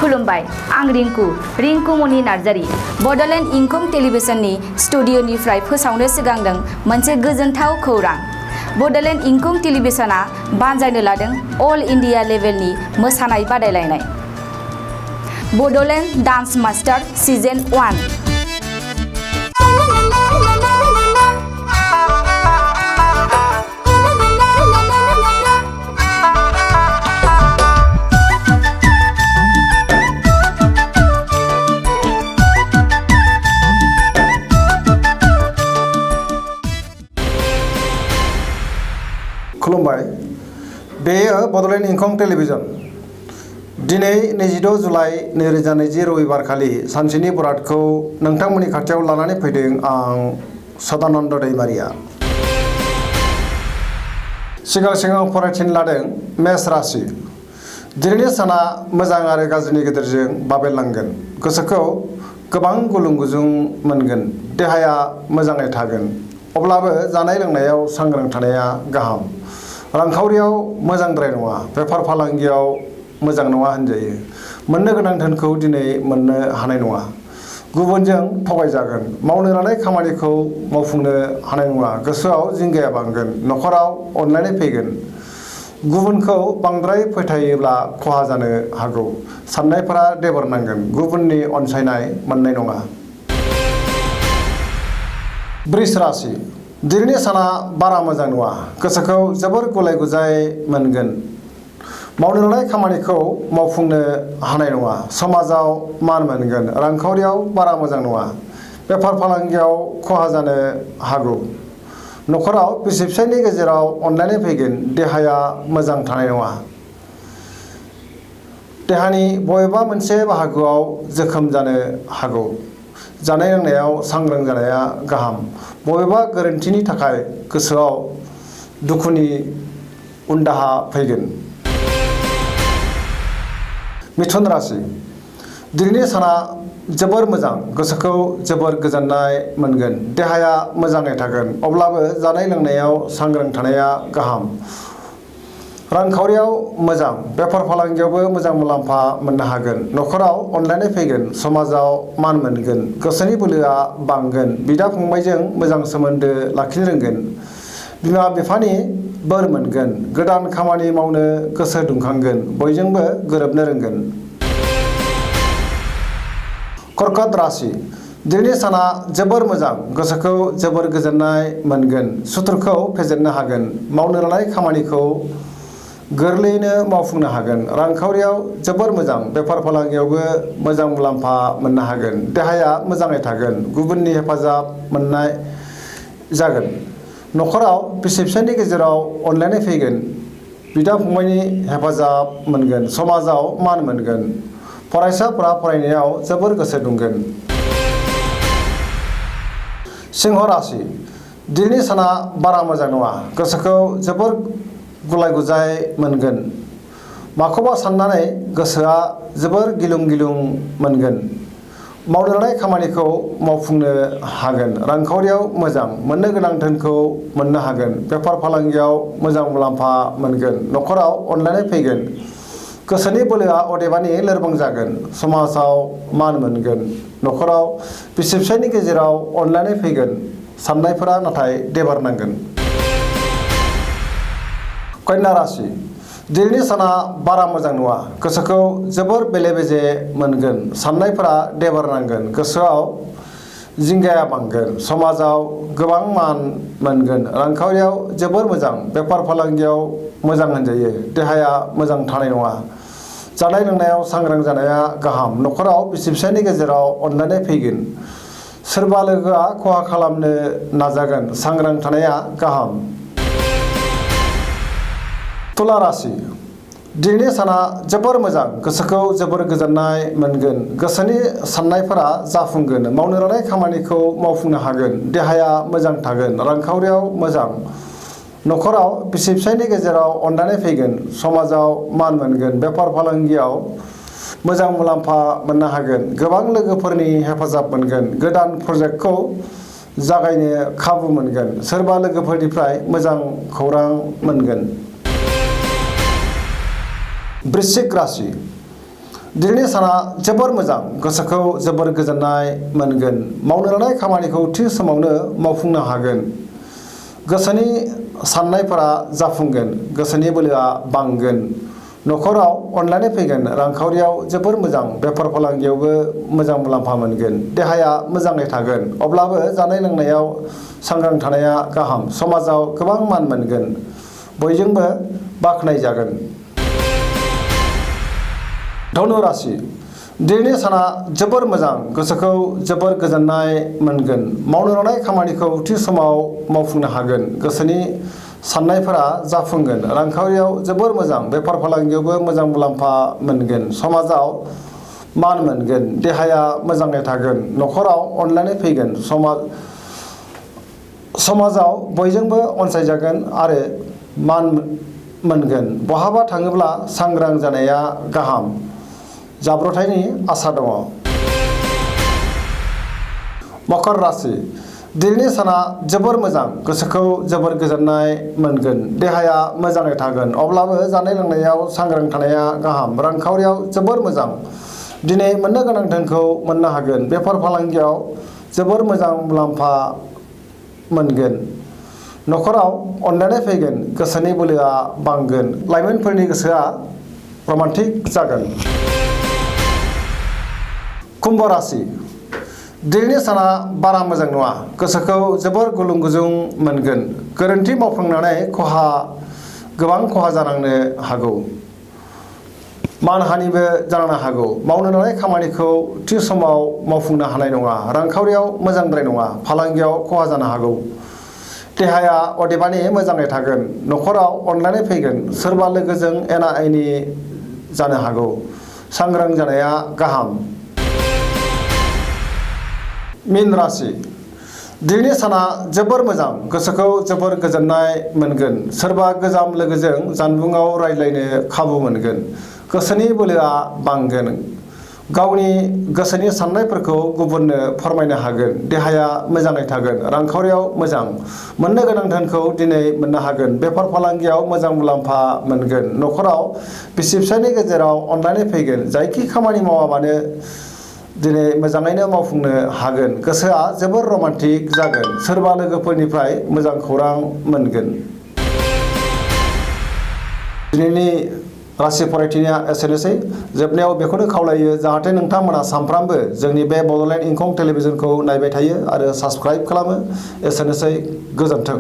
खुलुमबाय आं रिंकु मनि नार्जारी बडलेण्ड इंखं टेलिभिजननि स्टुडिअनिफ्राय फोसावनो सिगांदों मोनसे गोजोनथाव खौरां। बडलेण्ड इंखं टेलिभिजना बानजायनो लादों अल इंडिया लेभेलनि मोसानाय बादायलायनाय बडलेण्ड डान्स मास्टार सिजन 1। खुलुमबाय बेयो बडलेण्ड इंखं टेलिभिजन दिनै 22 जुलाइ 2020 रबिबार खालि सानसेनि बरादखौ नोंथांमोननि खाथियाव लानानै फैदों आं सदानन्द दैमारिया। सिगां फरायथिनो लादों मेष राशि। दिनैनि साना मोजां आरो गाज्रिनि गेजेरजों बाबेरलांगोन। गोसोखौ गोबां गुलुं गुजुं मोनगोन। देहाया मोजाङै थागोन। अब्लाबो जानाय लोंनायाव सांग्रां थानाया गाहाम। रांखावरियाव मोजांद्राय नङा। बेफार फालांगियाव मोजां नङा होनजायो। मोननो गोनां धोनखौ दिनै मोननो हानाय नङा। गुबुनजों थगायजागोन। मावनो लानाय खामानिखौ मावफुंनो हानाय नङा। गोसोआव जिंगाया बांगोन। न'खराव अनलायनाय फैगोन। गुबुनखौ बांद्राय फोथायोब्ला खहा जानो हागौ। साननायफोरा देबोरनांगोन। गुबुननि अनसायनाय मोननाय नङा। वृष राशि। दिनैनि साना बारा मोजां नङा। गोसोखौ जोबोर गुलाय गुजाय मोनगोन। मावनो लानाय खामानिखौ मावफुंनो हानाय नङा। समाजाव मान मोनगोन। रांखावरियाव बारा मोजां नङा। बेफार फालांगियाव खहा जानो हागौ। न'खराव बिसि फिसायनि गेजेराव अनलायनाय फैगोन। देहाया मोजां थानाय नङा। देहानि बबेबा मोनसे बाहागोआव जोखोम जानो हागौ। जानाय लोंनायाव सांग्रां जानाया गाहाम। बबेबा गोरोन्थिनि थाखाय गोसोआव दुखुनि उनदाहा फैगोन। मिथुन राशि। दिनैनि साना जोबोर मोजां। गोसोखौ जोबोर गोजोननाय मोनगोन। देहाया मोजाङै थागोन। अब्लाबो जानाय लोंनायाव सांग्रां थानाया गाहाम। रांखावरियाव मोजां। बेफार फालांगियावबो मोजां मुलाम्फा मोननो हागोन। न'खराव अनलायनाय फैगोन। समाजाव मान मोनगोन। गोसोनि बोलोआ बांगोन। बिदा फंबायजों मोजां सोमोन्दो लाखिनो रोंगोन। बिमा बिफानि बोर मोनगोन। गोदान खामानि मावनो गोसो दुंखांगोन। बयजोंबो गोरोबनो रोंगोन। कर्कट राशि। दिनैनि साना जोबोर मोजां। गोसोखौ जोबोर गोजोननाय मोनगोन। सुथुरखौ फेजेननो हागोन। मावनो लानाय खामानिखौ गोरलैयैनो मावफुंनो हागोन। रांखावरियाव जोबोर मोजां। बेफार फालांगियावबो मोजां मुलाम्फा मोननो हागोन। देहाया मोजाङै थागोन। गुबुननि हेफाजाब मोननाय जागोन। न'खराव बिसि फिसायनि गेजेराव अनलायनाय फैगोन। बिदा फंबायनि हेफाजाब मोनगोन। समाजाव मान मोनगोन। फरायसाफोरा फरायनायाव जोबोर गोसो दुंगोन। सिंह राशि। दिनैनि साना बारा मोजां नङा। गोसोखौ जोबोर गुलाय गुजाय मोनगोन। माखौबा साननानै गोसोआ जोबोर गिलुं गिलुं मोनगोन। मावनो लानाय खामानिखौ मावफुंनो हागोन। रांखावरियाव मोजां। मोननो गोनां धोनखौ मोननो हागोन। बेफार फालांगियाव मोजां मुलाम्फा मोनगोन। न'खराव अनलायनाय फैगोन। गोसोनि बोलोआ अदेबानि लोरबां जागोन। समाजाव मान मोनगोन। न'खराव बिसि फिसायनि गेजेराव अनलायनाय फैगोन। साननायफोरा नाथाय देबारनांगोन। कन्या राशि। दिनैनि साना बारा मोजां नङा। गोसोखौ जोबोर बेले बेजे मोनगोन। साननायफोरा देबारनांगोन। गोसोआव जिंगाया बांगोन। समाजाव गोबां मान मोनगोन। रांखावरियाव जोबोर मोजां। बेफार फालांगियाव मोजां होनजायो। देहाया मोजां थानाय नङा। जानाय लोंनायाव सांग्रां जानाया गाहाम। न'खराव बिसि फिसायनि गेजेराव अनलायनाय फैगोन। सोरबा लोगोआ खहा खालामनो नाजागोन। सांग्रां थानाया गाहाम। तुला राशि। दिनैनि साना जोबोर मोजां। गोसोखौ जोबोर गोजोननाय मोनगोन। गोसोनि साननायफोरा जाफुंगोन। मावनो लानाय खामानिखौ मावफुंनो हागोन। देहाया मोजां थागोन। रांखावरियाव मोजां। न'खराव बिसि फिसायनि गेजेराव अनलायनाय फैगोन। समाजाव मान मोनगोन। बेफार फालांगियाव मोजां मुलाम्फा मोननो हागोन। गोबां लोगोफोरनि हेफाजाब मोनगोन। गोदान प्रजेक्टखौ जागायनो खाबु मोनगोन। सोरबा लोगोफोरनिफ्राय मोजां खौरां मोनगोन। वृश्चिक राशि। दिनैनि साना जोबोर मोजां गोसोखौ जोबोर गोजोननाय मोनगोन मावनो लानाय खामानिखौ थि समावनो मावफुंनो हागोन गोसोनि साननायफोरा जाफुंगोन गोसोनि बोलोआ बांगोन न'खराव अनलायनाय फैगोन रांखावरियाव जोबोर मोजां बेफार फालांगियावबो मोजां मुलाम्फा मोनगोन देहाया मोजाङै थागोन अब्लाबो जानाय लोंनायाव सांग्रां थानाया गाहाम समाजाव गोबां मान मोनगोन बयजोंबो बाख्नायजागोन धनु राशि दिनैनि साना जोबोर मोजां गोसोखौ जोबोर गोजोननाय मोनगोन मावनो लानाय खामानिखौ थि समाव मावफुंनो हागोन गोसोनि साननायफोरा जाफुंगोन रांखावरियाव जोबोर मोजां बेफार फालांगियावबो मोजां मुलाम्फा मोनगोन समाजाव मान मोनगोन देहाया मोजाङै थागोन न'खराव अनलायनाय फैगोन समाजाव बयजोंबो अनसायजागोन आरो मान मोनगोन बहाबा थाङोब्ला सांग्रां जानाया गाहाम जाब्रथायनि आसा दङ मकर राशि दिनैनि साना जोबोर मोजां गोसोखौ जोबोर गोजोननाय मोनगोन देहाया मोजाङै थागोन अब्लाबो जानाय लोंनायाव सांग्रां थानाया गाहाम रांखावरियाव जोबोर मोजां दिनै मोननो गोनां धोनखौ मोननो हागोन बेफार फालांगियाव जोबोर मोजां मुलाम्फा मोनगोन न'खराव अनलायनाय फैगोन गोसोनि बोलोआ बांगोन लाइमोनफोरनि गोसोआ रमान्टिक जागोन कुम्भ राशि दिनैनि साना बारा मोजां नङा गोसोखौ जोबोर गुलुं गुजुं मोनगोन गोरोन्थि मावफ्लांनानै गोबां खहा जानांनो हागौ मानहानिबो जानो हागौ मावनो लानाय खामानिखौ थि समाव मावफुंनो हानाय नङा रांखावरियाव मोजांद्राय नङा फालांगियाव खहा जानो हागौ देहाया अदेबानि मोजाङै थागोन न'खराव अनलायनाय फैगोन सोरबा लोगोजों एना एनि जानो हागौ सांग्रां जानाया गाहाम मीन राशि दिनैनि साना जोबोर मोजां गोसोखौ जोबोर गोजोननाय मोनगोन सोरबा गोजाम लोगोजों जानबुङाव रायज्लायनो खाबु मोनगोन गोसोनि बोलोआ बांगोन गावनि गोसोनि साननायफोरखौ गुबुननो फोरमायनो हागोन देहाया मोजाङै थागोन रांखावरियाव मोजां मोननो गोनां धोनखौ दिनै मोननो हागोन बेफार फालांगियाव मोजां मुलाम्फा मोनगोन न'खराव बिसि फिसायनि गेजेराव अनलायनाय फैगोन जायखि खामानि मावाबानो दिनै मोजाङैनो मावफुंनो हागोन गोसोआ जोबोर रमान्टिक जागोन सोरबा लोगोफोरनिफ्राय मोजां खौरां मोनगोन दिनैनि राशि फरायथिनाया एसेनोसै जोबनायाव बेखौनो खावलायो जाहाथे नोंथांमोना सानफ्रामबो जोंनि बे बड'लेण्ड इंखं टेलिभिजनखौ नायबाय थायो आरो साबस्क्राइब खालामो एसेनोसै गोजोन्थों।